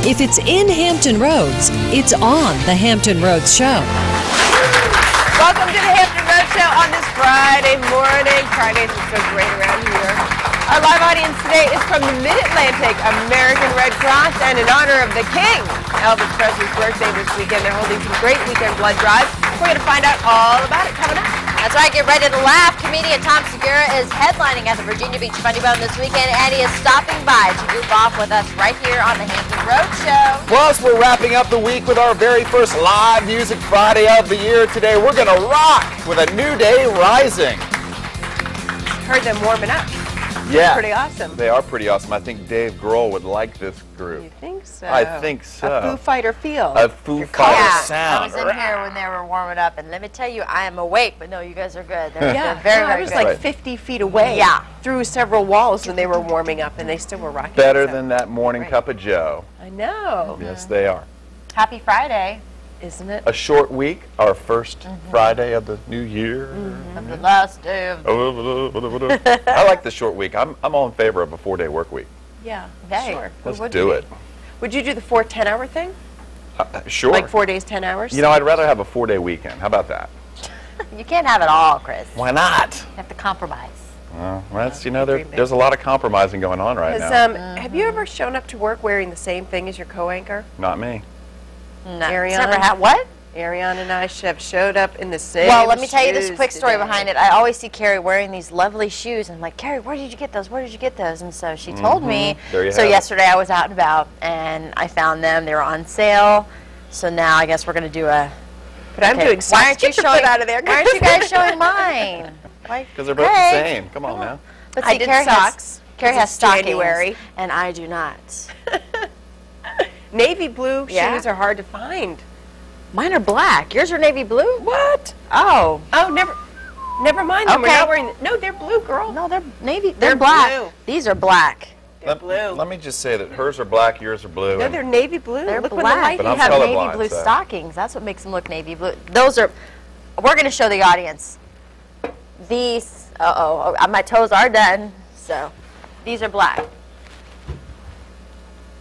If it's in Hampton Roads, it's on the Hampton Roads Show. Welcome to the Hampton Roads Show on this Friday morning. Fridays are so great around here. Our live audience today is from the Mid-Atlantic American Red Cross, and in honor of the King, Elvis Presley's birthday this weekend, they're holding some great weekend blood drives. We're going to find out all about it coming up. That's right, get ready to laugh. Comedian Tom Segura is headlining at the Virginia Beach Funny Bone this weekend, and he is stopping by to goof off with us right here on the Hampton Roads Show. Plus, we're wrapping up the week with our very first live Music Friday of the year today. We're going to rock with A New Day Rising. Heard them warming up. Yeah. Pretty awesome. They are pretty awesome. I think Dave Grohl would like this group. You think so? I think so. A Foo Fighter feel. A Foo Fighter sound. I was in here when they were warming up, and let me tell you, I am awake, but no, you guys are good. They're very, very I was good. like 50 feet away through several walls when they were warming up, and they still were rocking. Better than that morning cup of joe. I know. Yes, they are. Happy Friday. Isn't it? A short week, our first Friday of the new year. The last day of I like the short week. I'm all in favor of a 4-day work week. Yeah, Okay. sure. Let's do it. Would you do the 4 10-hour thing? Sure. Like 4 days, 10 hours? You know, I'd rather have a 4-day weekend. How about that? You can't have it all, Chris. Why not? You have to compromise. Well, that's, you know, there's a lot of compromising going on right now. Have you ever shown up to work wearing the same thing as your co-anchor? Not me. No. Ariana? It's never what? Ariana and I have showed up in the same Well, let me tell you this shoes quick story today. behind it. I always see Carrie wearing these lovely shoes, and I'm like, Carrie, where did you get those? Where did you get those? And so she told me. There you So have it. yesterday I was out and about, and I found them. They were on sale. So now I guess we're going to do a... But I'm doing Why aren't you Get your showing... foot out of there. Why aren't you guys showing mine? Because they're both the same. Come on now. But I see, did Carrie socks. Carrie has It's stockings, January. and I do not. Navy blue Yeah. shoes are hard to find. Mine are black. Yours are navy blue? What? Oh. Oh, never mind them. We're Okay. not wearing. No, they're blue, girl. No, they're navy. They're black. blue. These are black. They're blue. Let me just say that hers are black, yours are blue. No, and they're navy blue. They're Look black. when the light But You I'm have colorblind, navy blue so. stockings. That's what makes them look navy blue. Those are... We're going to show the audience. These... my toes are done. So, these are black.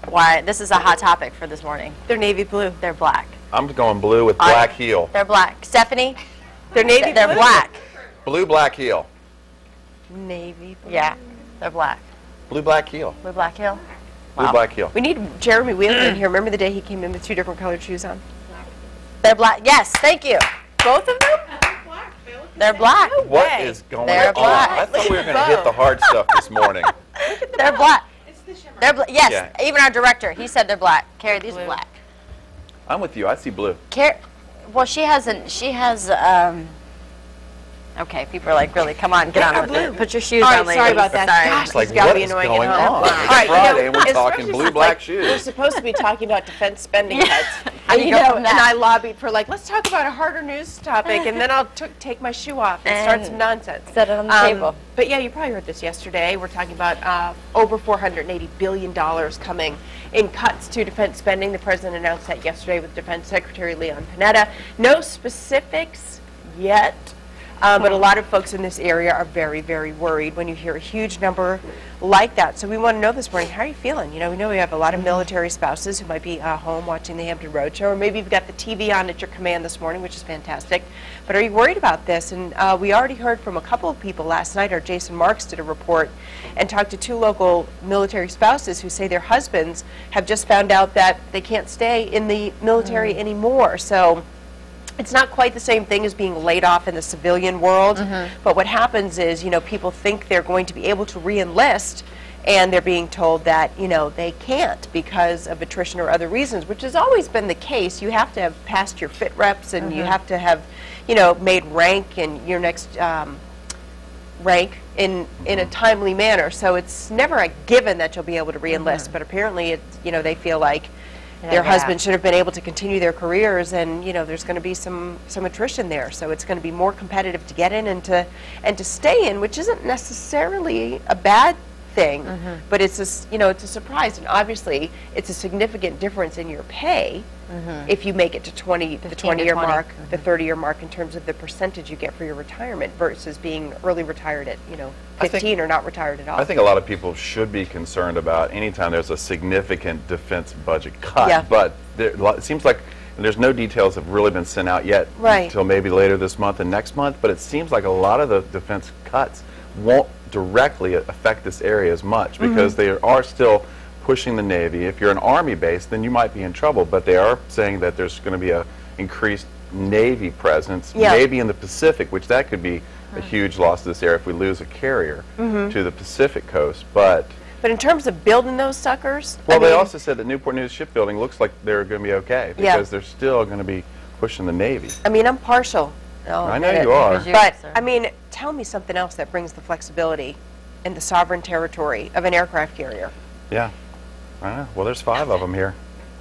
Why? This is a hot topic for this morning. They're navy blue. They're black. I'm going blue with black heel. They're black. Stephanie? They're navy They're blue. black. Blue, black heel. Navy blue. Yeah. They're black. Blue, black heel. Blue, black heel. Blue, black heel. We need Jeremy Wheeler in here. Remember the day he came in with 2 different colored shoes on? They're black. Yes, thank you. Both of them? They're black. What way. is going They're on? black. I thought we were going to hit the hard stuff this morning. They're black. They're yes, Yeah. even our director, he said they're black. Carrie, these are black. I'm with you. I see blue. Well, she has, okay, people are like, really, come on, get on with it. Put your shoes All right, on, ladies. sorry about that. Sorry. Gosh, It's like, these gotta what be is annoying going at home. on? All It's right, Friday, and we're as talking much as blue, it's black like, shoes. We're supposed to be talking about defense spending cuts. How do you go from that? And I lobbied for let's talk about a harder news topic, and then I'll take my shoe off and start some nonsense. Set it on the table. But yeah, you probably heard this yesterday. We're talking about over $480 billion coming in cuts to defense spending. The president announced that yesterday with Defense Secretary Leon Panetta. No specifics yet. But a lot of folks in this area are very, very worried when you hear a huge number like that. So we want to know this morning, how are you feeling? You know, we know we have a lot of military spouses who might be home watching the Hampton Road Show, or maybe you've got the TV on at your command this morning, which is fantastic. But are you worried about this? And we already heard from a couple of people last night. Our Jason Marks did a report and talked to 2 local military spouses who say their husbands have just found out that they can't stay in the military anymore. So it's not quite the same thing as being laid off in the civilian world, but what happens is, you know, people think they're going to be able to re-enlist, and they're being told that, you know, they can't because of attrition or other reasons, which has always been the case. You have to have passed your fit reps, and you have to have, you know, made rank in your next rank in a timely manner. So it's never a given that you'll be able to re-enlist, but apparently it's, you know, they feel like their husband should have been able to continue their careers, and you know there's going to be some attrition there. So it's going to be more competitive to get in and to stay in, which isn't necessarily a bad thing, but it's a, it's a surprise, and obviously it's a significant difference in your pay if you make it to the 20-year mark, the 30-year mark in terms of the percentage you get for your retirement versus being early retired at 15 or not retired at all. I think a lot of people should be concerned about anytime there's a significant defense budget cut, but it seems like there's no details have really been sent out yet until maybe later this month and next month, but it seems like a lot of the defense cuts won't directly affect this area as much because they are still pushing the Navy. If you're an Army base, then you might be in trouble, but they are saying that there's going to be a increased Navy presence, maybe in the Pacific, which that could be a huge loss to this area if we lose a carrier to the Pacific coast. But in terms of building those suckers, well, they also said that Newport News Shipbuilding looks like they're going to be okay because they're still going to be pushing the Navy. I mean, I'm partial. I know you are. But, I mean, tell me something else that brings the flexibility and the sovereign territory of an aircraft carrier. Yeah. I know. Well, there's 5 of them here.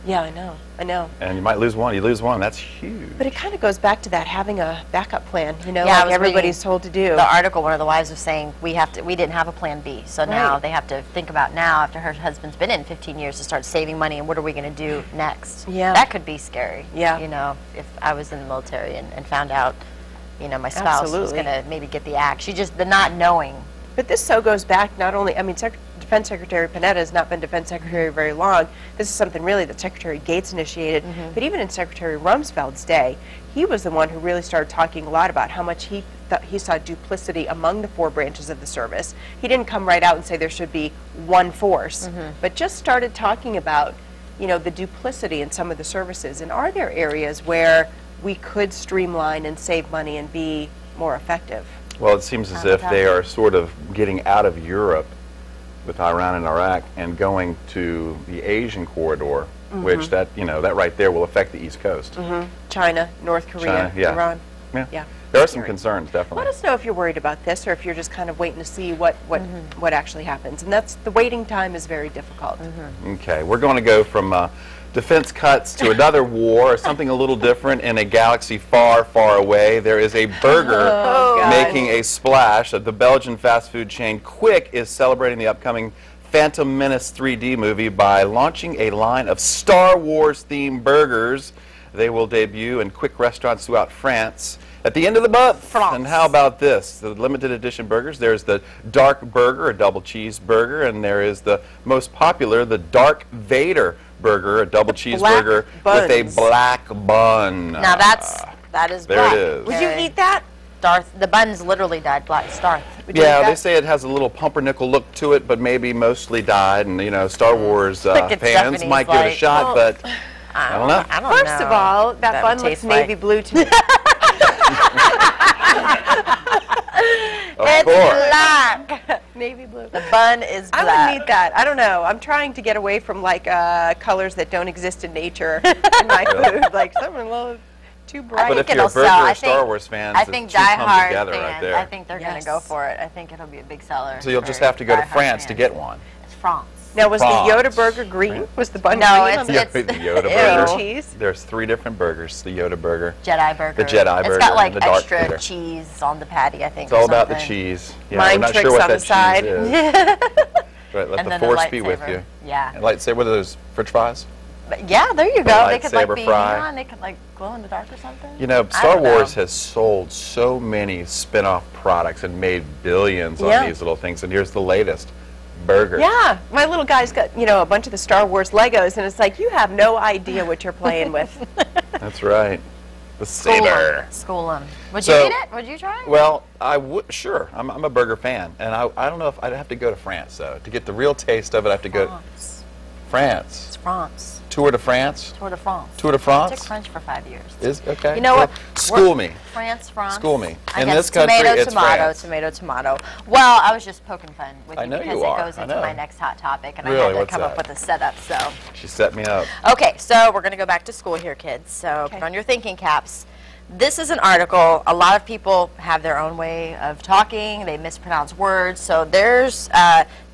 Yeah, I know. And you might lose one. You lose one, that's huge. But it kind of goes back to that, having a backup plan, Yeah, like everybody's told to do. The article, one of the wives was saying, we didn't have a plan B, so now they have to think about now, after her husband's been in 15 years, to start saving money, and what are we going to do next? Yeah. That could be scary. Yeah. If I was in the military and found out, my spouse was going to maybe get the axe. The not knowing. But this goes back not only, I mean, Defense Secretary Panetta has not been Defense Secretary very long. This is something really that Secretary Gates initiated. But even in Secretary Rumsfeld's day, he was the one who really started talking a lot about how much he saw duplicity among the 4 branches of the service. He didn't come right out and say there should be one force, but just started talking about, the duplicity in some of the services. And are there areas where we could streamline and save money and be more effective? Well, it seems as if they are sort of getting out of Europe with Iran and Iraq and going to the Asian corridor, which that right there will affect the East Coast. China, North Korea, Iran. Yeah. There are some concerns, definitely. Let us know if you're worried about this or if you're just kind of waiting to see what actually happens. And the waiting time is very difficult. Okay, we're going to go from defense cuts to another war, something a little different in a galaxy far, far away. There is a burger making a splash. The Belgian fast food chain Quick is celebrating the upcoming Phantom Menace 3D movie by launching a line of Star Wars themed burgers. They will debut in Quick restaurants throughout France at the end of the month. And how about this? The limited edition burgers. There's the Dark Burger, a double cheeseburger, and there is the most popular, the Dark Vader Burger, a double cheeseburger with a black bun. Now that is there black. It is. Would you eat that? The buns literally dyed black. Darth. Yeah, they say it has a little pumpernickel look to it, but maybe mostly dyed. And Star Wars fans might give it a shot, but I don't know. First of all, that bun looks navy blue to me. It's black. Navy blue. The bun is black. I wouldn't eat that. I don't know. I'm trying to get away from colors that don't exist in nature in my food. Like something a little too bright. But if you're a burger or Star Wars fan, I think die-hard fans, right there. I think they're going to go for it. I think it'll be a big seller. So you'll just have to go to France to get one. It's France. Now, was the Yoda burger green? Was the bun green? No, it's the Yoda burger. Cheese? There's 3 different burgers. The Yoda burger. Jedi burger. The Jedi burger. It's got like and the Dark extra Vader. cheese on the patty, I think. It's all about the cheese. Yeah, Mind we're not tricks sure what on that the side. cheese is. Right, let And the then force the be with lightsaber. you. Yeah. And lightsaber, what are those, French fries? But yeah, there you go. They could like lightsaber be fry. neon. They could like glow in the dark or something. Star Wars has sold so many spin-off products and made billions on these little things, and here's the latest. Burger. Yeah, my little guy's got, a bunch of the Star Wars Legos, and it's like, you have no idea what you're playing with. That's right. The saber. School him. Would you eat it? Would you try it? Well, I would. Sure, I'm a burger fan, and I don't know if I'd have to go to France though to get the real taste of it. I have to go to France. It's France. Tour de France. Tour de France. Tour de France. I took French for 5 years. Is okay. You know what? School me. France. School me. In this country, it's France. Tomato. Well, I was just poking fun with you I know because you are. it goes into my next hot topic, and Really? I had to What's come up that? with a setup. So. She set me up. Okay, so we're going to go back to school here, kids. So put on your thinking caps. This is an article. A lot of people have their own way of talking. They mispronounce words. So there's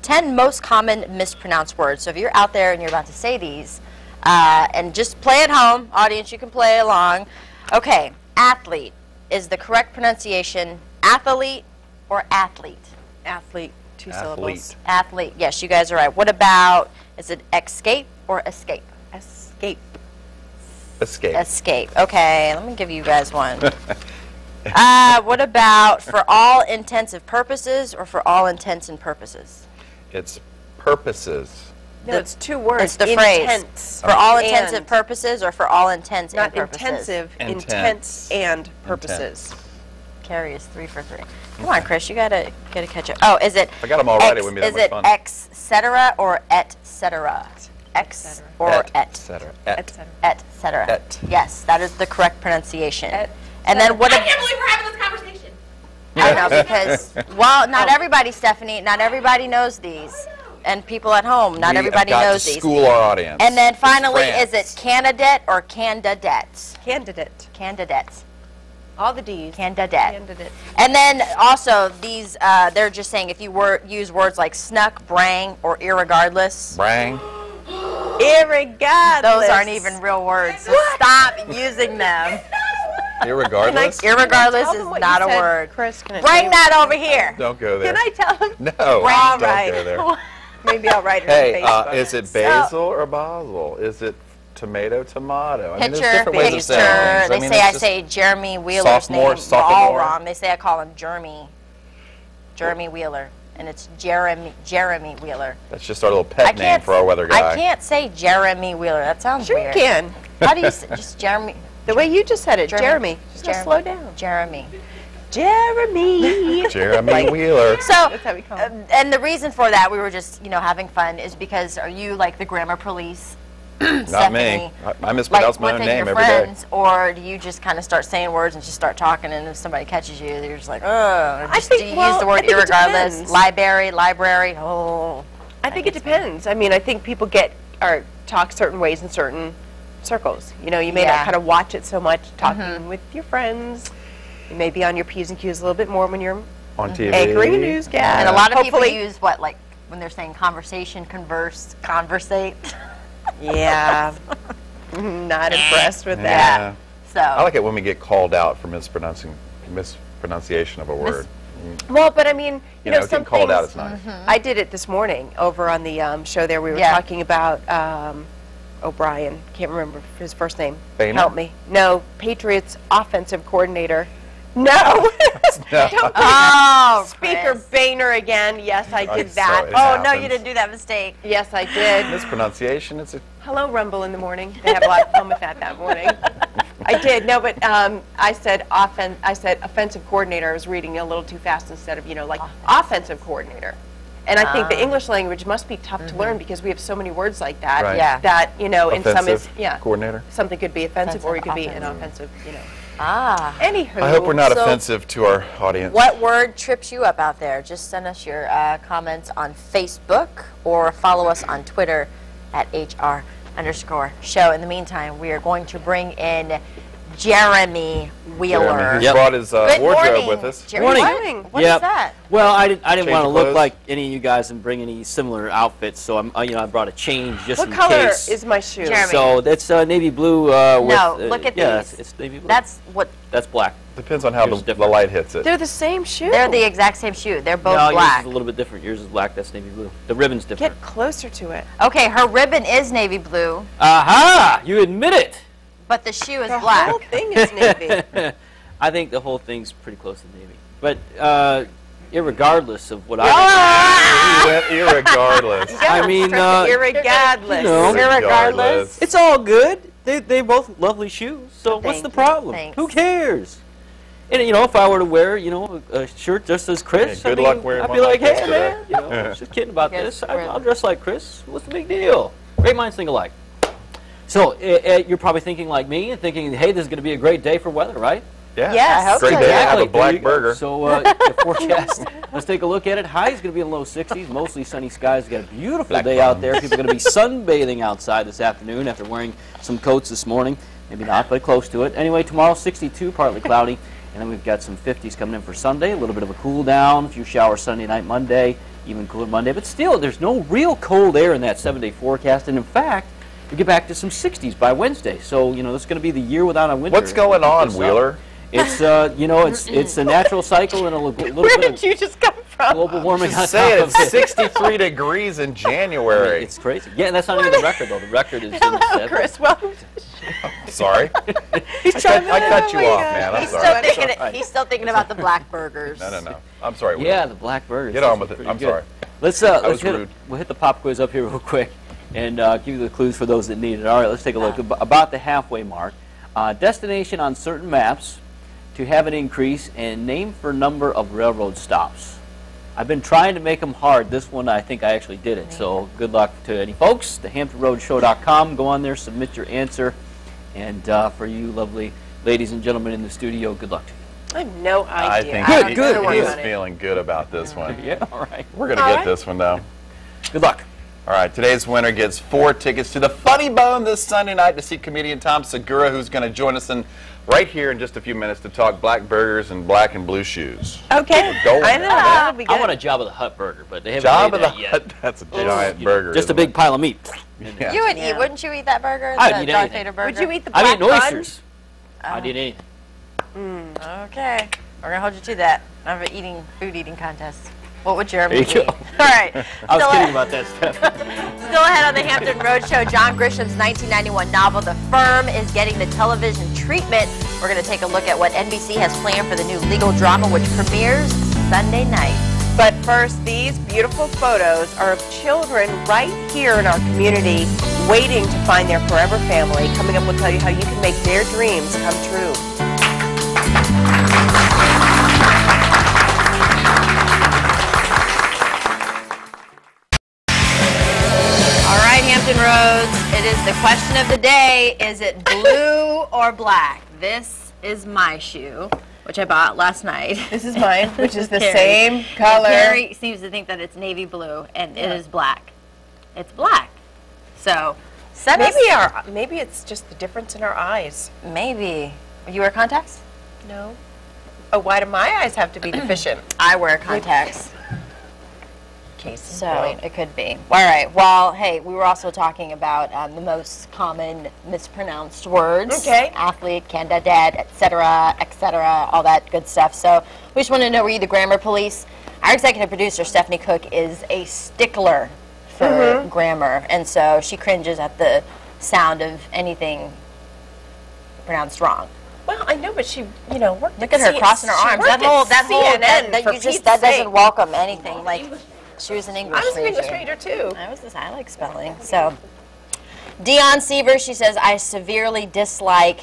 10 most common mispronounced words. So if you're out there and you're about to say these, and just play at home, audience, you can play along. Okay, athlete. Is the correct pronunciation athlete or athlete? Athlete, 2 syllables. Athlete. Yes, you guys are right. What about, is it escape or escape? Escape. Escape. Escape. Okay, let me give you guys one. What about for all intensive purposes or for all intents and purposes? It's purposes. No, it's 2 words. It's the Intense. phrase. For all intensive purposes or for all intents and Not purposes? intensive, Intense. intense and purposes. Carrie is 3 for 3. Come on, Chris, you gotta catch up. Oh, is it? I got them all right. It wouldn't be that Is much it fun. ex cetera or et cetera? Ex or et? Cetera. Etc. Et cetera. Et. Yes, that is the correct pronunciation. Et And then what? I can't believe we're having this conversation. I know because not everybody, Stephanie. Not everybody knows these, and people at home, not everybody We've got knows to these. school our audience. And then finally, France. is it candidate or candidates? Candidate. Candidates. All the D's. Candidate. Candidate. And then also these, they're just saying if you use words like snuck, brang, or irregardless. Brang. Irregardless. Those aren't even real words. So stop using them. Irregardless. Irregardless Tell is them what not you a said, word. Chris, can I Bring tell you that what- over here. Don't go there. Can I tell him? No. All don't right. go there. Maybe I'll write it Hey, on Facebook. is it basil or basil? Is it tomato? I mean, there's Picture, different ways of saying things. They I say mean, it's Jeremy Wheeler's sophomore, name. sophomore. All wrong. They say I call him Jeremy Wheeler, and it's Jeremy Wheeler. That's just our little pet name for our weather guy. I can't say Jeremy Wheeler. That sounds Sure weird. you can. How do you say just Jeremy? The way you just said it, Jeremy. Just slow down. Jeremy. Jeremy. Jeremy Wheeler. So, That's how we call him. and the reason for that, we were just, having fun, is because are you like the grammar police? Not me. I mispronounce my own name every day. Or do you just kind of start saying words and just start talking, and if somebody catches you, you're just like, oh. Do you use the word irregardless? Library. Oh. I think it depends. I mean, I think people talk certain ways in certain circles. You may not kind of watch it so much talking with your friends. You may be on your P's and Q's a little bit more when you're on TV. anchoring a newscast. And a lot of people Hopefully. use what, like when they're saying conversation, converse, conversate. Yeah. Not impressed with that. Yeah. So. I like it when we get called out for mispronunciation of a word. Well, but I mean, some getting called out things- is nice. I did it this morning over on the show there. We were talking about O'Brien. Can't remember his first name. Boehner? Help me. No, Patriots offensive coordinator. No. Oh, Speaker Chris. Boehner again. Yes, I did so that. it Oh, no, happens. you didn't do that mistake. Yes, I did. Mispronunciation, it's a Hello, Rumble in the morning. They had a lot of fun with that morning. I did. No, but I said offensive coordinator. I was reading a little too fast instead of offensive coordinator. And I think the English language must be tough to learn because we have so many words like that. Right. Yeah. That in some is offensive coordinator. something could be offensive or it could be Offensive. an offensive. Ah. Anywho. I hope we're not So- offensive to our audience. What word trips you up out there? Just send us your comments on Facebook or follow us on Twitter at HR_show. In the meantime, we are going to bring in Jeremy Wheeler. Jeremy, who Yep. brought his Good wardrobe morning. with us. Jeremy. Morning. What is Yep. that? Well, I didn't Change want to of look clothes? like any of you guys and bring any similar outfits, so I brought a change just What in color case. is my shoe? Jeremy. So that's navy blue. With, No, look at yeah, these. it's navy blue. That's what, That's black. Depends on how Yours is the different. light hits it. They're the same shoe. they're the exact same shoe. They're both No, yours black. is a little bit different. Yours is black. That's navy blue. The ribbon's different. Get closer to it. Okay, her ribbon is navy blue, Aha! You admit it. but the shoe is The black. whole thing is navy. I think the whole thing's pretty close to navy. But irregardless of what He went irregardless. I mean, irregardless. you know. Irregardless. it's all good. They both lovely shoes. So what's the Thank you. problem? Thanks. Who cares? And if I were to wear, a shirt just as Chris, Hey, good luck wearing I'd one be like like, this hey today." man, just kidding about Yes, this. we're- I'll dress like Chris. What's the big deal? Great minds think alike. So you're probably thinking like me and thinking, hey, this is going to be a great day for weather, right? Yeah. Yes. I hope Great so, day to yeah. have a There black you go. burger. So the forecast, let's take a look at it. High is going to be in the low 60s, mostly sunny skies. We've got a beautiful Black day out bum. there. People are going to be sunbathing outside this afternoon after wearing some coats this morning. Maybe not, but close to it. Anyway, tomorrow 62, partly cloudy. And then we've got some 50s coming in for Sunday. A little bit of a cool down. A few showers Sunday night, Monday. Even cooler Monday. But still, there's no real cold air in that 7-day forecast. And in fact, we get back to some 60s by Wednesday. So, this is going to be the year without a winter. What's going on, Wheeler? It's it's a natural cycle and a little Where bit did you just come from? Global warming on Just say top it, of it's 63 degrees in January. It's crazy. Yeah, and that's not even the record, though. The record is in the Hello, 70s. Chris. Welcome. Sorry. He's I cut you off, man. I'm He's sorry. he's still thinking about the black burgers. No. I'm sorry. Will. Yeah, the black burgers. Get on with it. Pretty I'm good. sorry. Let's was hit rude. We'll hit the pop quiz up here real quick and give you the clues for those that need it. All right, let's take a look. About the halfway mark. Destination on certain maps to have an increase and name for number of railroad stops. I've been trying to make them hard. This one, I think I actually did it. So good luck to any folks. The HamptonRoadshow.com. Go on there, submit your answer. And for you lovely ladies and gentlemen in the studio, good luck to you. I have no I idea. think Good. he's feeling good about this one. Yeah, all right. We're going to get this one, though. Good luck. All right, today's winner gets 4 tickets to the Funny Bone this Sunday night to see comedian Tom Segura, who's going to join us right here in just a few minutes to talk black burgers and black and blue shoes. Okay. Go I know. That'll be good. I want a Jabba the Hutt burger, but they haven't Job made of the that yet. Hut. That's a giant burger. Just a isn't big it? pile of meat. Yeah. You would eat, wouldn't you eat that burger? I would the eat Darth anything. Vader burger? Would you eat the I black mean bun? oysters. I'd eat anything. Okay. We're going to hold you to that. I have an food eating contest. What would Jeremy There you eat? go. All right. I was Still kidding about that stuff. Still ahead on the Hampton Roadshow, John Grisham's 1991 novel, The Firm, is getting the television treatment. We're going to take a look at what NBC has planned for the new legal drama, which premieres Sunday night. But first, these beautiful photos are of children right here in our community waiting to find their forever family. Coming up, we'll tell you how you can make their dreams come true. All right, Hampton Roads, it is the question of the day. Is it blue or black? This is my shoe, which I bought last night. This is mine, which is the Carrie. same color. Carrie seems to think that it's navy blue, and it is black. It's black. So, Maybe it's just the difference in our eyes. maybe. You wear contacts? No. Oh, why do my eyes have to be deficient? I wear contacts. Case in So point. it could be. All right. Well, hey, we were also talking about the most common mispronounced words. Okay. Athlete, candidate, etc., all that good stuff. So we just wanted to know, were you the grammar police? Our executive producer, Stephanie Cook, is a stickler for grammar, and so she cringes at the sound of anything pronounced wrong. Well, I know, but she, worked. Look at her crossing her arms. That doesn't welcome anything. Like, she was an English I was an major. English major too. I like spelling. So, Dion Seaver, she says, I severely dislike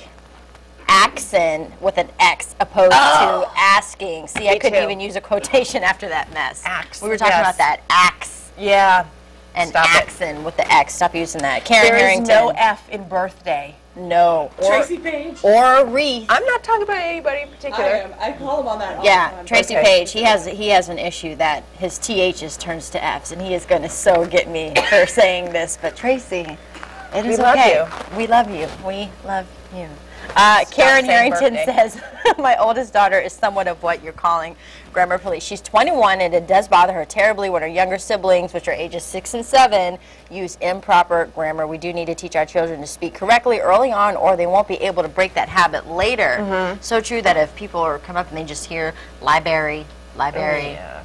accent with an X opposed to asking. See, I couldn't too. even use a quotation after that mess. Ax, We were talking yes. about that. Ax Yeah. and Stop it. accent with the X. Stop using that. Karen There is Harrington. no F in birthday. No. Tracy Page. Or wreath. I'm not talking about anybody in particular. I call him on that all Yeah, the time. Tracy Okay. Page. He has an issue that his THs turns to Fs, and he is going to so get me for saying this. But Tracy, it is We love okay. you. We love you. We love you. Karen saying Harrington birthday. says, my oldest daughter is somewhat of what you're calling grammar police. She's 21, and it does bother her terribly when her younger siblings, which are ages 6 and 7, use improper grammar. We do need to teach our children to speak correctly early on, or they won't be able to break that habit later. So true that if people come up and they just hear library, Yeah.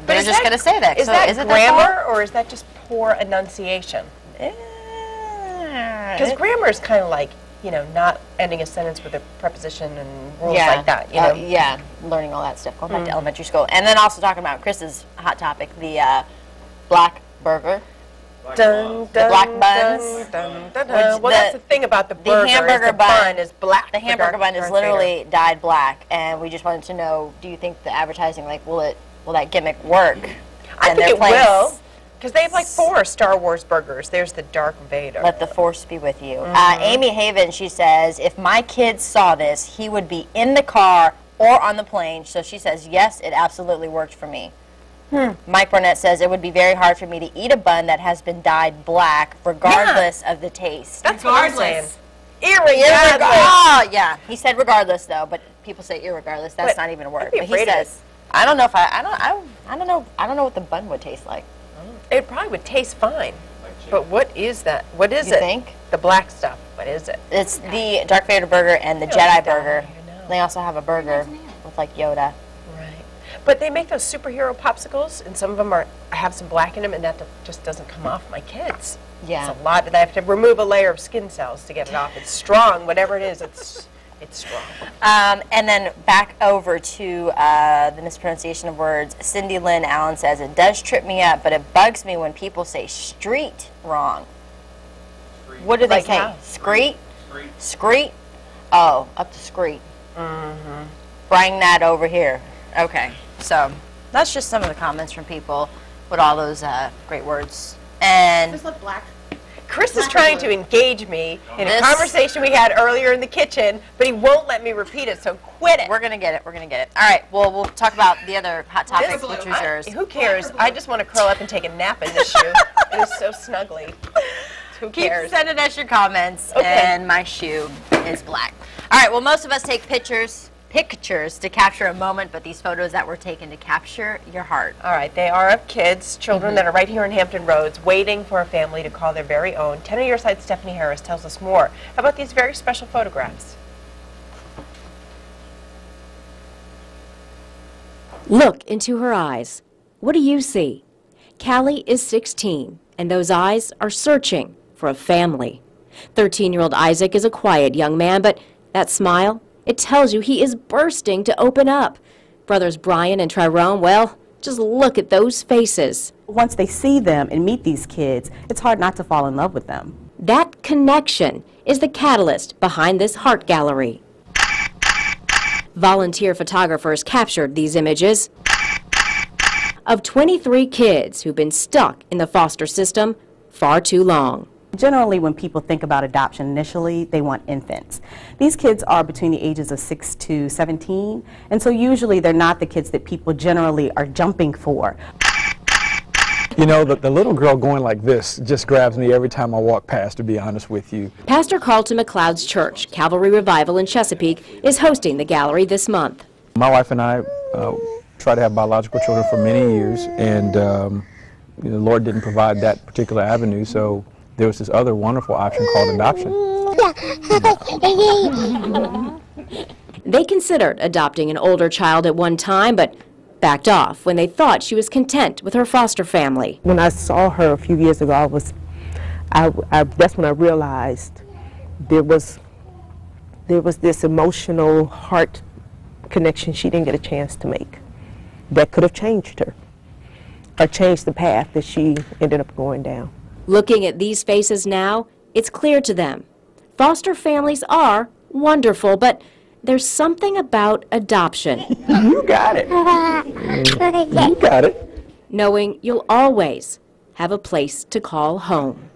they're is just that- going to say that. Is So that is it grammar or is that just poor enunciation? Because Because grammar is kind of like, not ending a sentence with a preposition and rules like that. Yeah, learning all that stuff, going back to elementary school. And then also talking about Chris's hot topic, the black burger. Dun, The black buns. Dun, dun, dun. Which Well, that's the thing about the burger. The hamburger is the bun is black. The hamburger Darth- bun is Darth literally Vader. dyed black, and we just wanted to know, do you think the advertising, will that gimmick work? I And think they're it playing will. Because they have like 4 Star Wars burgers. There's the Darth Vader. Let the force be with you. Amy Haven, she says, if my kid saw this, he would be in the car or on the plane. So she says, yes, it absolutely worked for me. Mike Burnett says, it would be very hard for me to eat a bun that has been dyed black, regardless of the taste. That's what I'm saying. Irregardless. Irregardless. Oh, yeah. He said regardless, though, but people say irregardless. That's But not even a word. I'd be But he afraid of says, I don't know if I don't know what the bun would taste like. It probably would taste fine. But what is that? What is You it? think? The black stuff. What is it? It's the Darth Vader burger and the don't Jedi know. burger. I know. They also have a burger with like Yoda. Right. But they make those superhero popsicles, and some of them have some black in them, and that just doesn't come off my kids. Yeah. It's a lot. I have to remove a layer of skin cells to get it off. It's strong, whatever it is. It's strong. And then back over to the mispronunciation of words. Cindy Lynn Allen says, it does trip me up, but it bugs me when people say street wrong. What do they Like say? how? Screet? Screet? Oh, up to screet. Bring that over here. Okay, so that's just some of the comments from people with all those great words. And Just look black. Chris is trying to engage me in a conversation we had earlier in the kitchen, but he won't let me repeat it, so quit it. we're going to get it. We're going to get it. All right, well, we'll talk about the other hot topic, which is yours. Who cares? I just want to curl up and take a nap in this shoe. It is so snuggly. Who Keep cares? sending us your comments, Okay. and my shoe is black. All right, well, most of us take pictures to capture a moment, but these photos that were taken to capture your heart. All right, they are of kids, children that are right here in Hampton Roads, waiting for a family to call their very own. 10 on your side, Stephanie Harris tells us more about these very special photographs. Look into her eyes. What do you see? Callie is 16, and those eyes are searching for a family. 13-year-old Isaac is a quiet young man, but that smile, it tells you he is bursting to open up. Brothers Brian and Tyrone, well, just look at those faces. Once they see them and meet these kids, it's hard not to fall in love with them. That connection is the catalyst behind this heart gallery. Volunteer photographers captured these images of 23 kids who've been stuck in the foster system far too long. Generally, when people think about adoption initially, they want infants. These kids are between the ages of 6 to 17, and so usually they're not the kids that people generally are jumping for. You know, the little girl going like this just grabs me every time I walk past, to be honest with you. Pastor Carlton McLeod's church, Calvary Revival in Chesapeake, is hosting the gallery this month. My wife and I tried to have biological children for many years, and the Lord didn't provide that particular avenue, so there was this other wonderful option called adoption. They considered adopting an older child at one time, but backed off when they thought she was content with her foster family. When I saw her a few years ago, that's when I realized there was this emotional heart connection she didn't get a chance to make that could have changed her or changed the path that she ended up going down. Looking at these faces now, it's clear to them. Foster families are wonderful, but there's something about adoption. You got it. You got it. Knowing you'll always have a place to call home.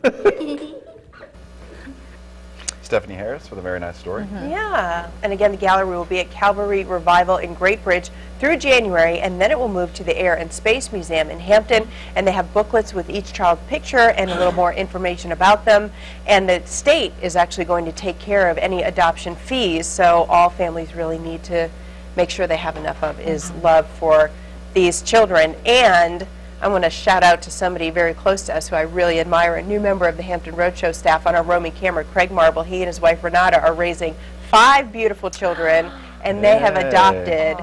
Stephanie Harris with a very nice story. Yeah, and again, the gallery will be at Calvary Revival in Great Bridge through January, and then it will move to the Air and Space Museum in Hampton, and they have booklets with each child's picture and a little more information about them, and the state is actually going to take care of any adoption fees, so all families really need to make sure they have enough of is love for these children. And I want to shout out to somebody very close to us who I really admire, a new member of the Hampton Roadshow staff on our roaming camera, Craig Marble. He and his wife Renata are raising 5 beautiful children, and they have adopted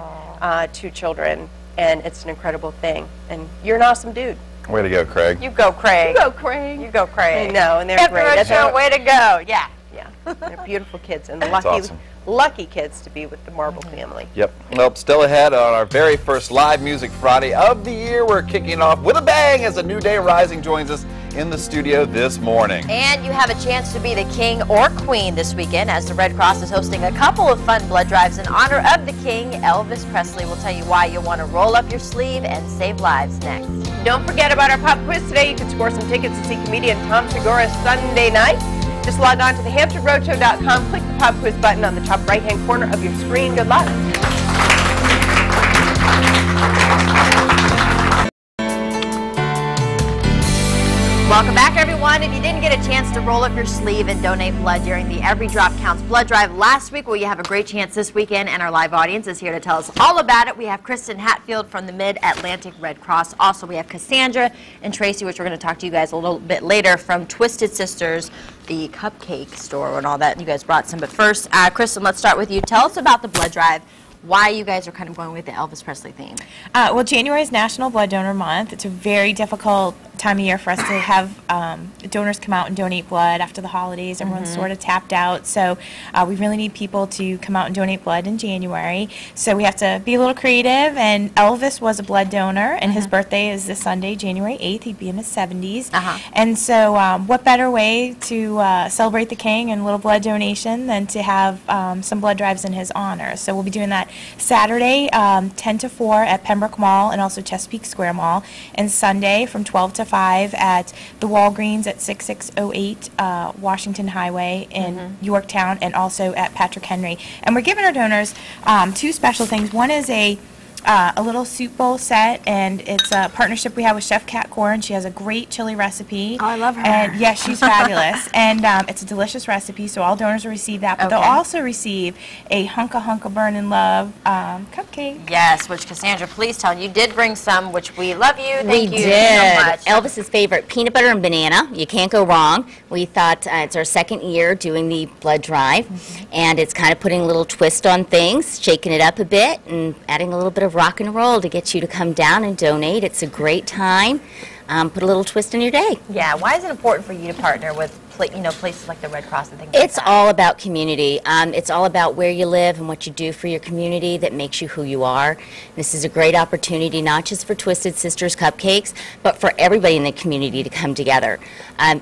2 children, and it's an incredible thing. And you're an awesome dude. Way to go, Craig. You go, Craig. You go, Craig. You go, Craig. I know, and they're Hampton great. Roadshow, way to go. Yeah. Yeah, they're beautiful kids, and That's awesome. lucky kids to be with the Marble family. Yep. Well, still ahead on our very first live Music Friday of the year. We're kicking off with a bang as A New Day Rising joins us in the studio this morning. And you have a chance to be the king or queen this weekend as the Red Cross is hosting a couple of fun blood drives in honor of the king, Elvis Presley. We'll tell you why you'll want to roll up your sleeve and save lives next. Don't forget about our pop quiz today. You can score some tickets to see comedian Tom Segura Sunday night. Just log on to thehamptonroadshow.com, click the pop quiz button on the top right-hand corner of your screen. Good luck. Welcome back, everyone. If you didn't get a chance to roll up your sleeve and donate blood during the Every Drop Counts blood drive last week, well, you have a great chance this weekend, and our live audience is here to tell us all about it. We have Kristen Hatfield from the Mid-Atlantic Red Cross. Also, we have Cassandra and Tracy, which we're going to talk to you guys a little bit later, from Twisted Sisters, the cupcake store and all that. You guys brought some. But first, Kristen, let's start with you. Tell us about the blood drive. why you guys are kind of going with the Elvis Presley theme. Well, January is National Blood Donor Month. It's a very difficult time of year for us to have donors come out and donate blood after the holidays. Everyone's sort of tapped out, so we really need people to come out and donate blood in January. So we have to be a little creative, and Elvis was a blood donor, and his birthday is this Sunday, January 8th. He'd be in his 70s. And so what better way to celebrate the king and a little blood donation than to have some blood drives in his honor. So we'll be doing that Saturday 10 to 4 at Pembroke Mall and also Chesapeake Square Mall, and Sunday from 12 to 5 at the Walgreens at 6608 Washington Highway in Yorktown, and also at Patrick Henry. And we're giving our donors two special things. One is a little soup bowl set, and it's a partnership we have with Chef Kat Corn. She has a great chili recipe. Oh, I love her. And yes, she's fabulous. And it's a delicious recipe, so all donors will receive that. But they'll also receive a Hunka Burnin' Love cupcake. Yes, which Cassandra, please tell. You did bring some, which we love you. Thank you did. so much. Elvis's favorite, peanut butter and banana. You can't go wrong. We thought it's our second year doing the blood drive, and it's kind of putting a little twist on things, shaking it up a bit, and adding a little bit of rock and roll to get you to come down and donate. It's a great time. Put a little twist in your day. Yeah, why is it important for you to partner with places like the Red Cross and things like that? It's all about community. It's all about where you live and what you do for your community that makes you who you are. This is a great opportunity not just for Twisted Sisters Cupcakes, but for everybody in the community to come together.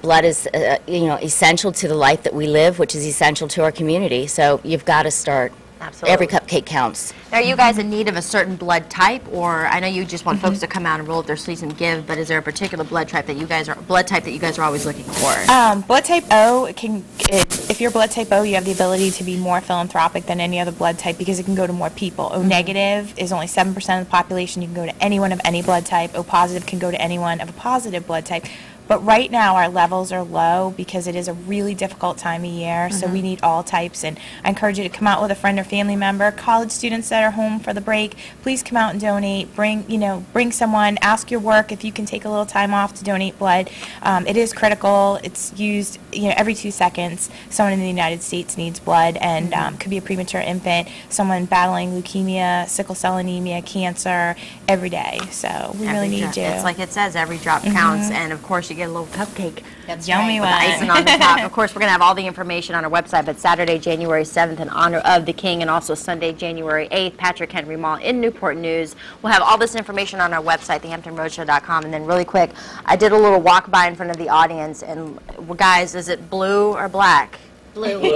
Blood is essential to the life that we live, which is essential to our community. So you've got to start. Absolutely. Every cupcake counts. Now, are you guys in need of a certain blood type, or I know you just want folks to come out and roll up their sleeves and give, but is there a particular blood type that you guys are always looking for? Blood type O if you're blood type O, you have the ability to be more philanthropic than any other blood type because it can go to more people. O negative is only 7% of the population. You can go to anyone of any blood type. O positive can go to anyone of a positive blood type. But right now our levels are low because it is a really difficult time of year, so we need all types. And I encourage you to come out with a friend or family member. College students that are home for the break, please come out and donate. Bring someone. Ask your work if you can take a little time off to donate blood. It is critical. It's used every 2 seconds. Someone in the United States needs blood, and could be a premature infant, someone battling leukemia, sickle cell anemia, cancer, every day. So we really need you. It's like it says, every drop counts, and of course you get a little cupcake. That's yummy with icing on the top. Of course, we're going to have all the information on our website, but Saturday, January 7th, in honor of the King, and also Sunday, January 8th, Patrick Henry Mall in Newport News. We'll have all this information on our website, thehamptonroadshow.com. And then really quick, I did a little walk by in front of the audience, and guys, is it blue or black? Blue. Blue,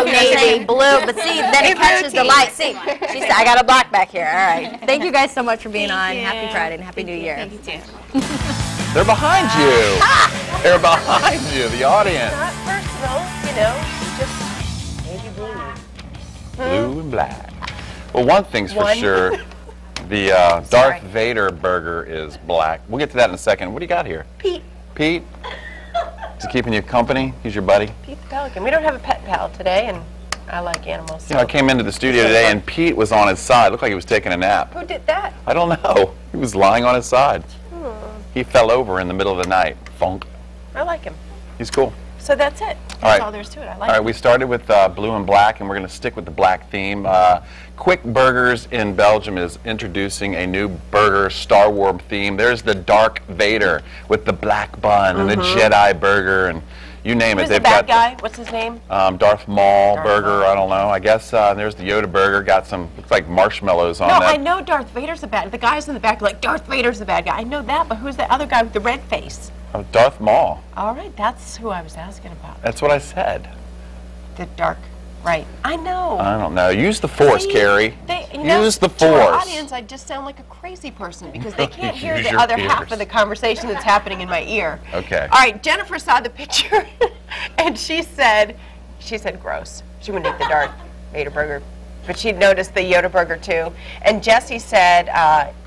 maybe blue, but see, then it catches the light. See, she said, I got a black back here. All right. Thank you guys so much for being on. Happy Friday and Happy New Year. Thank you, too. They're behind you. They're behind you, the audience. Not personal, just maybe blue. Blue and black. Well, one thing's for sure. The Darth Vader burger is black. We'll get to that in a second. What do you got here? Pete. Pete? Is he keeping you company? He's your buddy? Pete the Pelican. We don't have a pet pal today, and I like animals. You know, I came into the studio today, and Pete was on his side. Looked like he was taking a nap. Who did that? I don't know. He was lying on his side. He fell over in the middle of the night. Funk. I like him. He's cool. So that's it. That's all there is to it. I like All right, we started with blue and black, and we're going to stick with the black theme. Quick Burgers in Belgium is introducing a new burger Star Wars theme. There's the Dark Vader with the black bun and the Jedi burger, and you name it. Who's the bad guy? What's his name? Darth Maul burger. I don't know. I guess there's the Yoda burger. Got some, looks like marshmallows on that. that. No, I know Darth Vader's the bad. The guys in the back are like, Darth Vader's the bad guy. I know that, but who's the other guy with the red face? Oh, Darth Maul. All right, that's who I was asking about. That's what I said. The dark, right? I know. I don't know. Use the Force, Carrie. Use the Force. To our audience, I just sound like a crazy person because they can't hear the other half of the conversation that's happening in my ear. Okay. All right, Jennifer saw the picture, and she said gross. She wouldn't eat the Darth Vader burger, but she'd noticed the Yoda burger too. And Jesse said,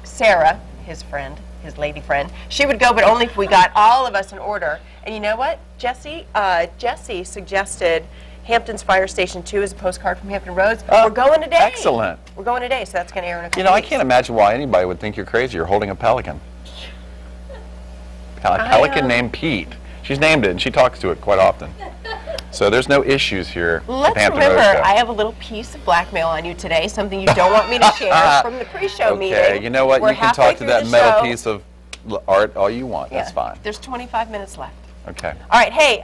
Sarah, his friend, his lady friend, she would go, but only if we got all of us in order. And you know what? Jesse suggested Hampton's Fire Station 2 is a postcard from Hampton Roads. We're going today. Excellent. We're going today, so that's going to air in a couple You know, I weeks. can't imagine why anybody would think you're crazy. You're holding a pelican. A pelican named Pete. She's named it, and she talks to it quite often. So there's no issues here at Let's Hampton remember, Road Show. I have a little piece of blackmail on you today, something you don't want me to share from the pre-show meeting. Okay, you know what? We're You can halfway talk to through that the metal show. piece of art all you want. Yeah, That's fine. There's 25 minutes left. Okay. All right, hey,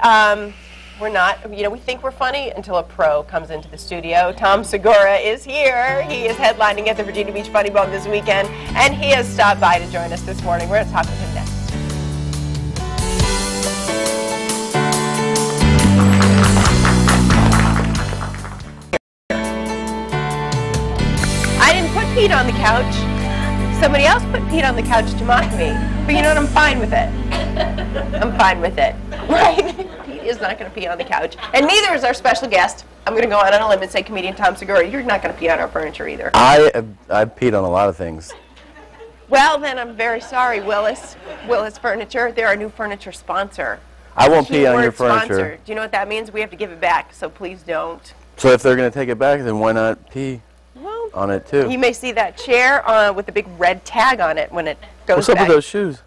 we're not, we think we're funny until a pro comes into the studio. Tom Segura is here. He is headlining at the Virginia Beach Funny Bone this weekend, and he has stopped by to join us this morning. We're going to talk with him next. I didn't put Pete on the couch. Somebody else put Pete on the couch to mock me. But you know what? I'm fine with it. I'm fine with it. Right? Pete is not going to pee on the couch. And neither is our special guest. I'm going to go out on a limb and say comedian Tom Segura. You're not going to pee on our furniture either. I've peed on a lot of things. Well, then I'm very sorry, Willis. Willis Furniture. They're our new furniture sponsor. I won't pee on your Keyword furniture. sponsor. Do you know what that means? We have to give it back, so please don't. So if they're going to take it back, then why not pee on it too? You may see that chair with the big red tag on it when it goes What's up back. with those shoes?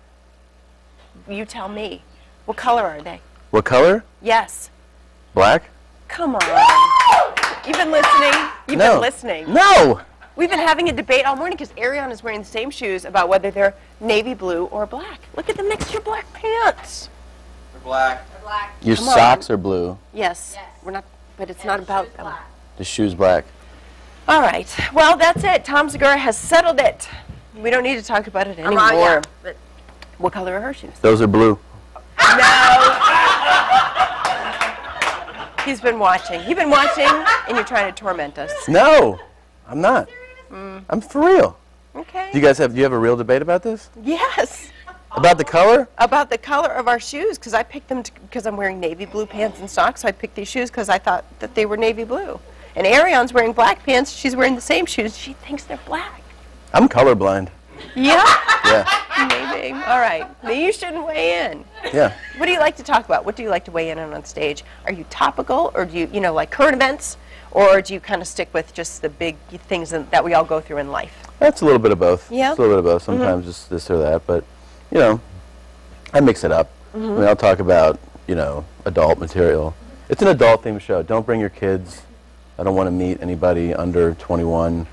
You tell me. What color are they? What color? Yes. Black? Come on. You've been listening? You've No. been listening. No! We've been having a debate all morning because Ariane is wearing the same shoes about whether they're navy blue or black. Look at them next to your black pants. They're black. Your Come on. socks are blue. Yes. We're not, but it's not about them. The shoe's black. All right. Well, that's it. Tom Segura has settled it. We don't need to talk about it anymore. yeah. But what color are her shoes? Those are blue. No. He's been watching. You've been watching, and you're trying to torment us. No, I'm not. I'm for real. Okay. Do you have a real debate about this? Yes. About the color? About the color of our shoes, because I picked them because I'm wearing navy blue pants and socks, so I picked these shoes because I thought that they were navy blue. And Ariane's wearing black pants. She's wearing the same shoes. She thinks they're black. I'm colorblind. Yeah? Yeah. Maybe. All right. Maybe you shouldn't weigh in. Yeah. What do you like to talk about? What do you like to weigh in on stage? Are you topical, or do you, like current events, or do you kind of stick with just the big things that we all go through in life? That's a little bit of both. Yeah? It's a little bit of both. Sometimes just this or that, but, I mix it up. I mean, I'll talk about, adult material. It's an adult-themed show. Don't bring your kids. I don't want to meet anybody under 21.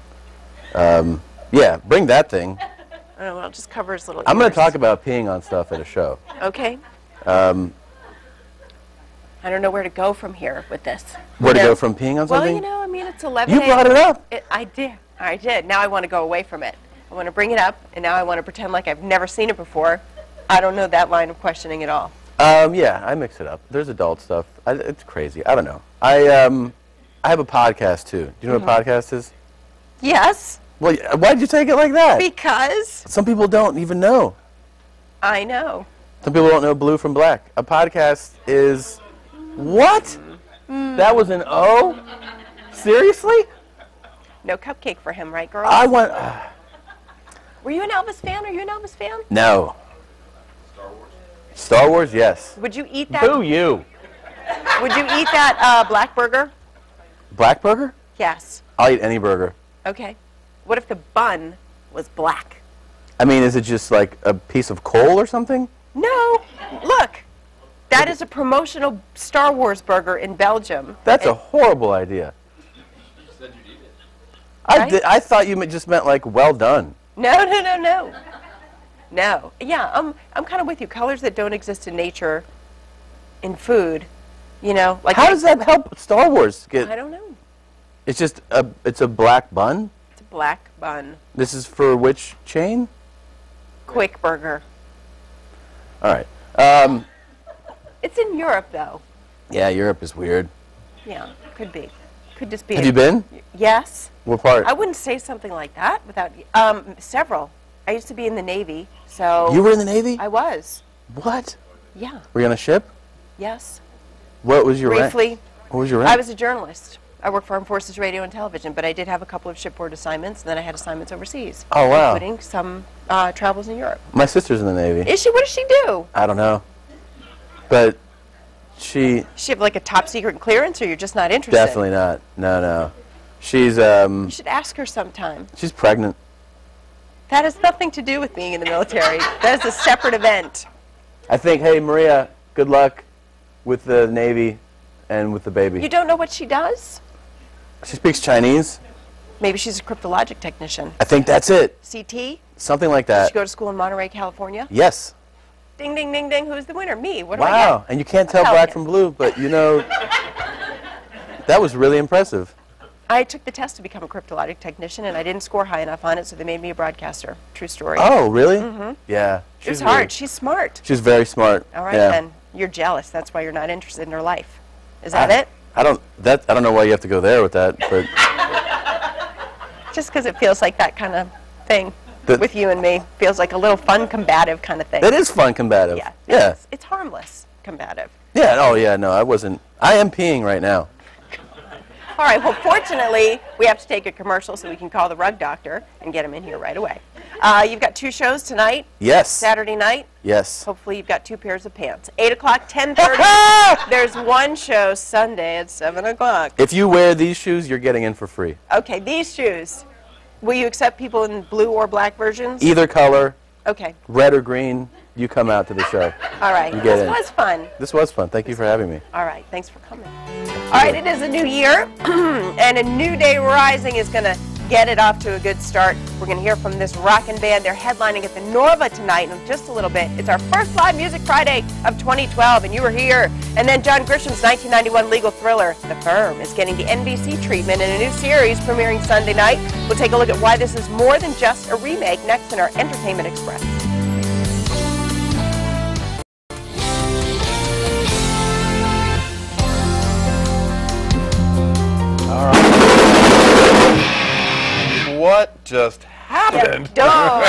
Yeah, bring that thing. I don't know, I'll just cover his little I'm going to ears. talk about peeing on stuff at a show. Okay. I don't know where to go from here with this. Where to go from peeing on Well, something? it's 11 You brought it up. I did. Now I want to go away from it. I want to bring it up, and now I want to pretend like I've never seen it before. I don't know that line of questioning at all. Yeah, I mix it up. There's adult stuff. It's crazy. I don't know. I have a podcast, too. Do you know what a podcast is? Yes, Well, why'd you take it like that? because Some people don't even know. I know. Some people don't know blue from black. A podcast is... What? That was an O? Seriously? No cupcake for him, right, girl? I went... Were you an Elvis fan? Are you an Elvis fan? no. Star Wars, yes. Would you eat that? Boo you. Would you eat that black burger? Black burger? Yes. I'll eat any burger. Okay. What if the bun was black? I mean, is it just like a piece of coal or something? No. Look. That is a promotional Star Wars burger in Belgium. That's a horrible idea. Right? I thought you just meant like, well done. No. No. Yeah, I'm kind of with you. Colors that don't exist in nature, in food, like. How does that help Star Wars get... I don't know. It's just it's a black bun? It's a black bun. This is for which chain? Quick burger. All right. It's in Europe, though. Yeah, Europe is weird. Yeah, could be. Could just be. Have you been? Yes. What part? I wouldn't say something like that without several. I used to be in the Navy, so. You were in the Navy? I was. What? Yeah. Were you on a ship? Yes. What was your rank? Briefly. What was your rank? I was a journalist. I worked for Armed Forces Radio and Television, but I did have a couple of shipboard assignments, and then I had assignments overseas. Oh, wow. Including some travels in Europe. My sister's in the Navy. Is she? What does she do? I don't know. But she... Does she have like a top secret clearance, or you're just not interested? Definitely not. No. She's You should ask her sometime. she's pregnant. That has nothing to do with being in the military. That is a separate event. I think, hey, Maria, good luck with the Navy, and with the baby. You don't know what she does? She speaks Chinese. Maybe she's a cryptologic technician. I think that's it. CT? Something like Did that. she go to school in Monterey, California? Yes. Ding, ding, ding, ding. Who's the winner? Me. What do I Wow. get? And you can't tell Hell black yeah. from blue, but you know, that was really impressive. I took the test to become a cryptologic technician, and I didn't score high enough on it, so they made me a broadcaster. True story. Oh, really? Mm-hmm. Yeah. It was she's hard. really- She's smart. She's very smart. All right, yeah. then. You're jealous. That's why you're not interested in her life. Is that it? I don't know why you have to go there with that, but Just because it feels like that kind of thing That- with you and me. Feels like a little fun, combative kind of thing. that is fun combative. Yeah. Yeah. It's harmless, combative. Yeah. Oh, yeah. No, I wasn't. I am peeing right now. All right, well, fortunately, we have to take a commercial so we can call the rug doctor and get him in here right away. You've got 2 shows tonight. Yes. Saturday night. Yes. Hopefully you've got 2 pairs of pants. 8 o'clock, 10:30. There's 1 show Sunday at 7 o'clock. If you wear these shoes, you're getting in for free. Okay, these shoes. Will you accept people in blue or black versions? Either color, Okay, red or green, you come out to the show. all right. You get This in. was fun. This was fun. Thank you for having me. All right, thanks for coming. All right, it is a new year, and a new day rising is going to get it off to a good start. We're going to hear from this rockin' band. They're headlining at the Norva tonight in just a little bit. It's our first live Music Friday of 2012, and you were here. And then John Grisham's 1991 legal thriller, The Firm, is getting the NBC treatment in a new series premiering Sunday night. We'll take a look at why this is more than just a remake next in our Entertainment Express. What just happened? Don't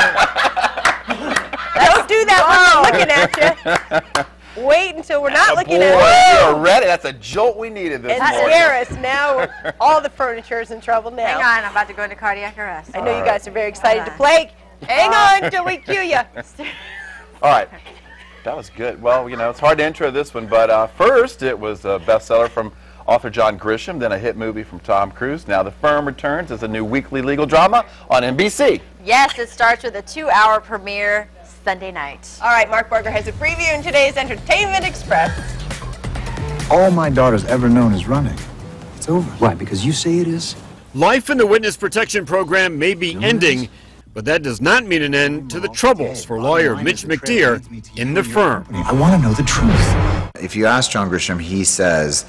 do that when we're looking at you. Wait until we're not looking Boy, at you. you're ready. That's a jolt we needed this And morning. scare us. Now all the furniture is in trouble now. Hang on, I'm about to go into cardiac arrest. I know you guys are very excited to play. Hang on till we cue you. All right. That was good. Well, you know, it's hard to intro this one, but first it was a bestseller from author John Grisham, then a hit movie from Tom Cruise. Now The Firm returns as a new weekly legal drama on NBC. Yes, it starts with a 2-hour premiere Sunday night. All right, Mark Barger has a preview in today's Entertainment Express. All my daughter's ever known is running. It's over. Why? Because you say it is? Life in the witness protection program may be ending, but that does not mean an end to the troubles for lawyer Mitch McDeere in The Firm. I want to know the truth. If you ask John Grisham, he says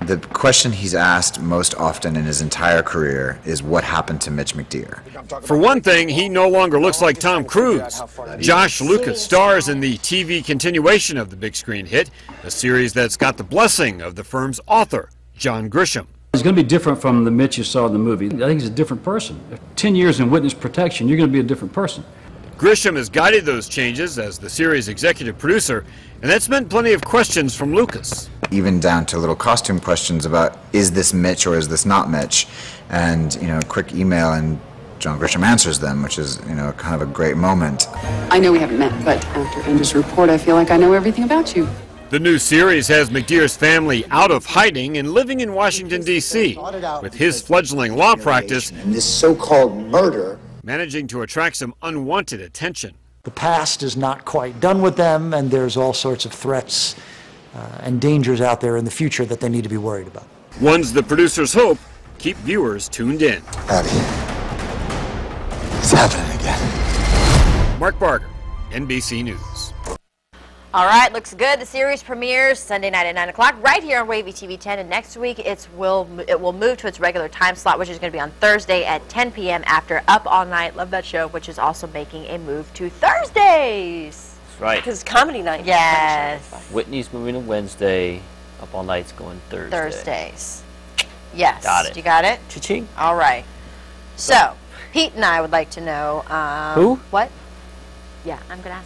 the question he's asked most often in his entire career is what happened to Mitch McDeere. For one thing, he no longer looks like Tom Cruise. Josh Lucas stars in the TV continuation of the big screen hit, a series that's got the blessing of The Firm's author, John Grisham. He's going to be different from the Mitch you saw in the movie. I think he's a different person. 10 years in witness protection, you're going to be a different person. Grisham has guided those changes as the series' executive producer, and that's meant plenty of questions from Lucas. Even down to little costume questions about, is this Mitch or is this not Mitch? And, you know, a quick email and John Grisham answers them, which is, you know, kind of a great moment. I know we haven't met, but after Enda's report, I feel like I know everything about you. The new series has McDeere's family out of hiding and living in Washington, D.C., with his fledgling law practice and this so-called murder managing to attract some unwanted attention. The past is not quite done with them, and there's all sorts of threats and dangers out there in the future that they need to be worried about. Ones the producers hope keep viewers tuned in. Abby, it's happening again. Mark Barger, NBC News. All right, looks good. The series premieres Sunday night at 9 o'clock right here on WAVY TV 10, and next week it will move to its regular time slot, which is going to be on Thursday at 10 p.m. after Up All Night. Love that show, which is also making a move to Thursdays. That's right. Because it's comedy night. Yes. Whitney's moving to Wednesday. Up All Night's going Thursday. Thursdays. Yes. Got it. You got it? Cha-ching. All right. So, Pete and I would like to know... Who? What? Yeah, I'm going to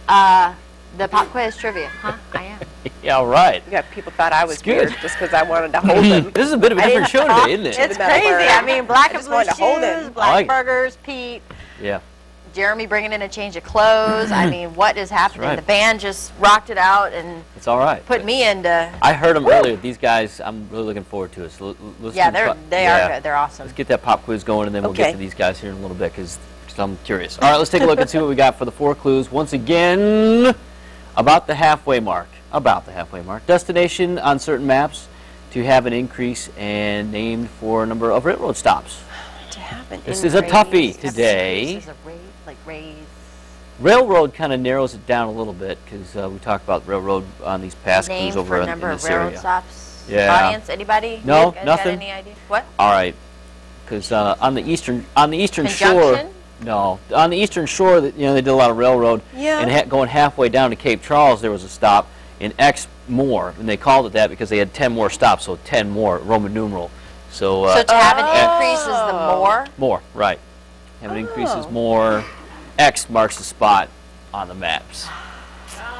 ask. The pop quiz trivia. Huh? I am. Yeah, all right. Yeah, people thought I was It's good. weird just because I wanted to hold them. This is a bit of a I different didn't show talk today, isn't it? It's crazy. I mean, black and blue wanted to hold shoes, him. black I like it. burgers, Pete, Yeah. Jeremy bringing in a change of clothes. I mean, what is happening? right. The band just rocked it out and It's all right. put me into... I heard them earlier. These guys, I'm really looking forward to it. So let's Yeah, do the they are good. They're awesome. Let's get that pop quiz going, and then we'll get Okay. to these guys here in a little bit because I'm curious. All right, let's take a look and see what we got for the 4 clues. Once again, about the halfway mark. About the halfway mark. Destination on certain maps to have an increase and named for a number of railroad stops. To have an This is a toughie today. Is a raise. Railroad kind of narrows it down a little bit because we talked about railroad on these past Name cruise over for a in number this of railroad area. stops. Yeah. Audience, anybody? No, You guys nothing. Got any idea? What? All right, because on the eastern shore, Conjunction? no, on the eastern shore, they did a lot of railroad. Yeah. And going halfway down to Cape Charles, there was a stop in X more, and they called it that because they had 10 more stops, so 10 more Roman numeral. So So to have an increase is the more? more, right? Have an increase is more. X marks the spot on the maps.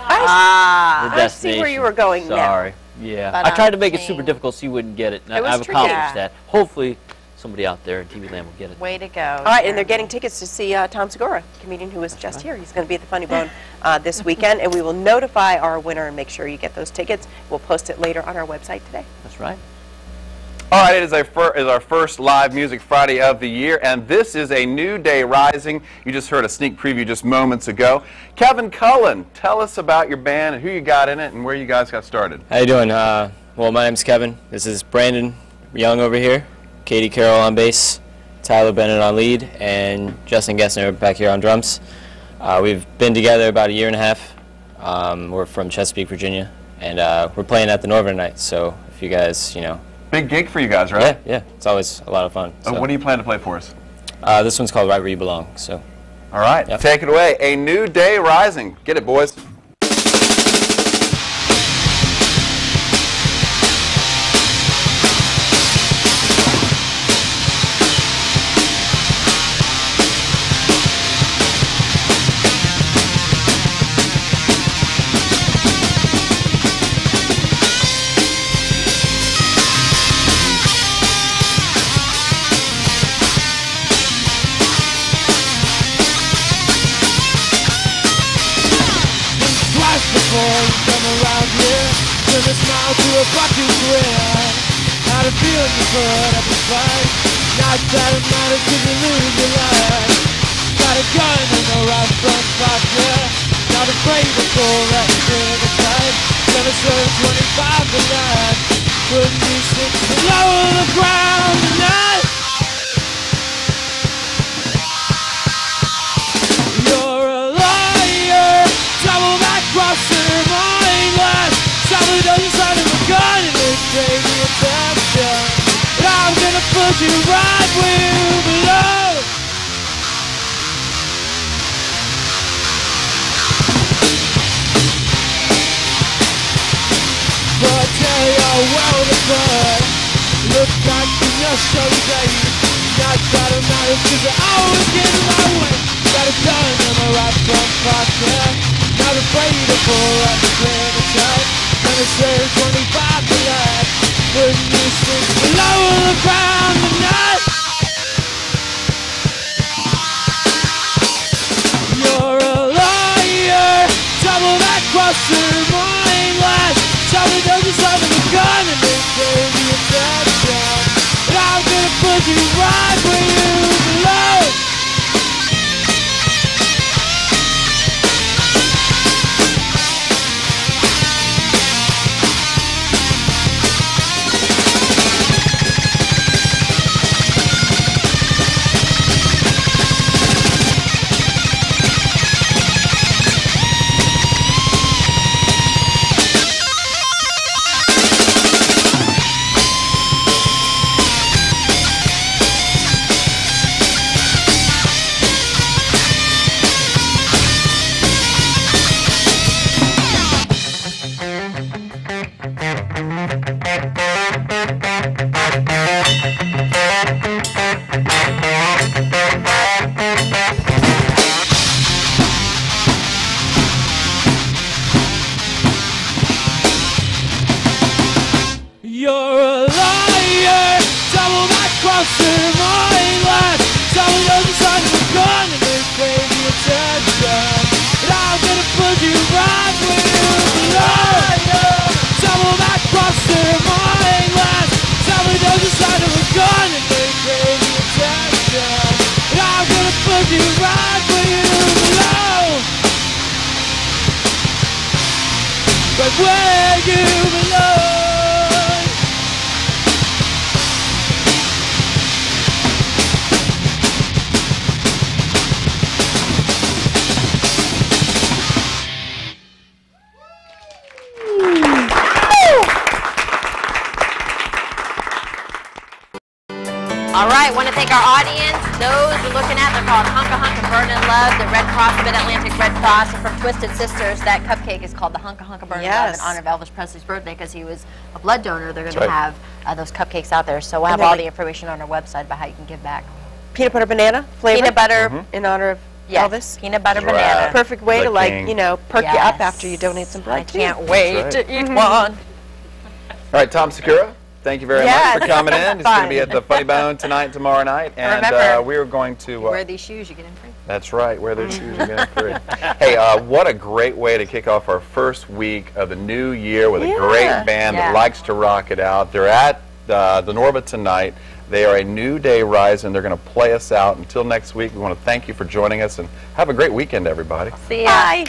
I see where you were going now. Sorry. Yeah. But I tried to make it I'm super difficult so you wouldn't get it. And It was I've tricky. accomplished that. Hopefully somebody out there in TV land will get it. Way to go. All right, and they're getting tickets to see Tom Segura, comedian who was just here. He's going to be at the Funny Bone this weekend, and we will notify our winner and make sure you get those tickets. We'll post it later on our website today. That's right. All right, it is our first live Music Friday of the year, and this is A New Day Rising. You just heard a sneak preview just moments ago. Kevin Cullen, tell us about your band and who you got in it and where you guys got started. How you doing? Well, my name's Kevin. This is Brandon Young over here, Katie Carroll on bass, Tyler Bennett on lead, and Justin Gessner back here on drums. We've been together about a year and a half. We're from Chesapeake, Virginia, and we're playing at the Northern Nights, so if you guys, Big gig for you guys, right? Yeah, it's always a lot of fun. So. What do you plan to play for us? This one's called Right Where You Belong. So. All right, Take it away. A New Day Rising. Get it, boys. Had a feeling you put up a fight. Not that it matters 'cause you lose your life. Got a gun in the right front pocket. Not afraid to pull that trigger tight. Gonna serve 25 to life. Putting these six below the ground tonight. You're a liar. Double back crosser, mindless. Somebody doesn't sign him a gun and it's crazy attention. But I'm gonna put you right where you belong. But tell you well the fun. Look like you're just so late. Not that it matters 'cause I always get in my way. Got a gun in my right front pocket. Not afraid to pull up the trigger tight. Gonna serve 25 to life. Putting these things below the ground tonight. You're a liar. Double that crosser, mindless. Somebody doesn't sign him a gun and they crazy attention. But I'm gonna put you right where you belong. You're a liar, double back crosser, mindless. Somebody doesn't sign him a gun and they crazy attention. But I'm gonna put you right where you belong. Double back crosser, mindless. All right, want to thank our audience. Those you're looking at, they're called Hunka Hunka Burn in Love, the Red Cross, the Mid-Atlantic Red Cross, and from Twisted Sisters, that cupcake is called the Hunka Hunka Burn in Love in honor of Elvis Presley's birthday because he was a blood donor. They're going to have those cupcakes out there, so we'll have all the information on our website about how you can give back. Peanut butter banana flavor? Peanut butter. In honor of Elvis? Peanut butter banana. Perfect way to, like, you know, perk you up after you donate some blood. I can't wait to eat one. All right, Tom Segura, thank you very much for coming in. He's going to be at the Funny Bone tonight and tomorrow night. And we are going to... wear these shoes, you get in free. That's right, wear those shoes, you get in free. Hey, what a great way to kick off our first week of the new year with a great band that likes to rock it out. They're at the Norva tonight. They are a New Day Rising. They're going to play us out. Until next week, we want to thank you for joining us and have a great weekend, everybody. See ya. Bye.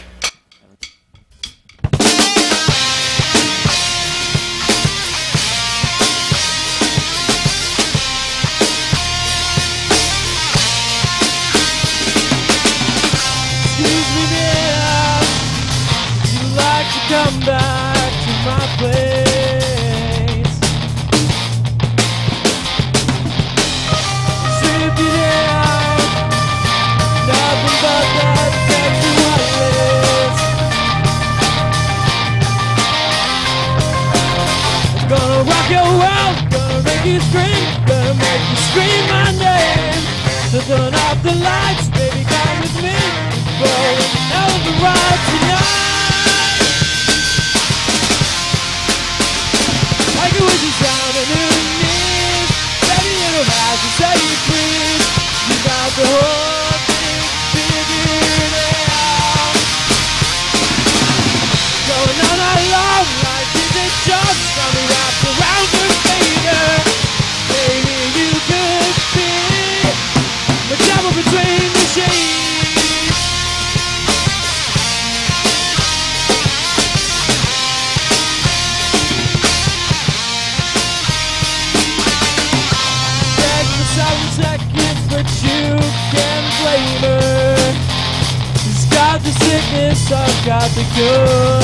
Excuse me, dear, would you like to come back to my place? Sleepy there, nothing but that sexy wireless. I'm gonna rock your world, gonna make you scream, gonna make you scream my name. So turn off the lights, baby, come with me. For an hell of a ride tonight. Like it was the sound of new knees. Baby, you don't have to say you please. You got the whole thing figured out. Going on all long, life is a joke. Got me wrapped around your finger. Maybe you could be the devil between the sheets. Seconds, but you can't blame her. She's got the sickness, I've got the cure.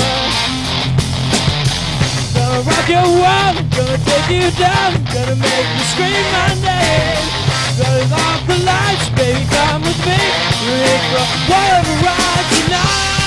Gonna rock your world, gonna take you down, gonna make you scream my name. Turn off the lights, baby, come with me. We're in for a ride tonight.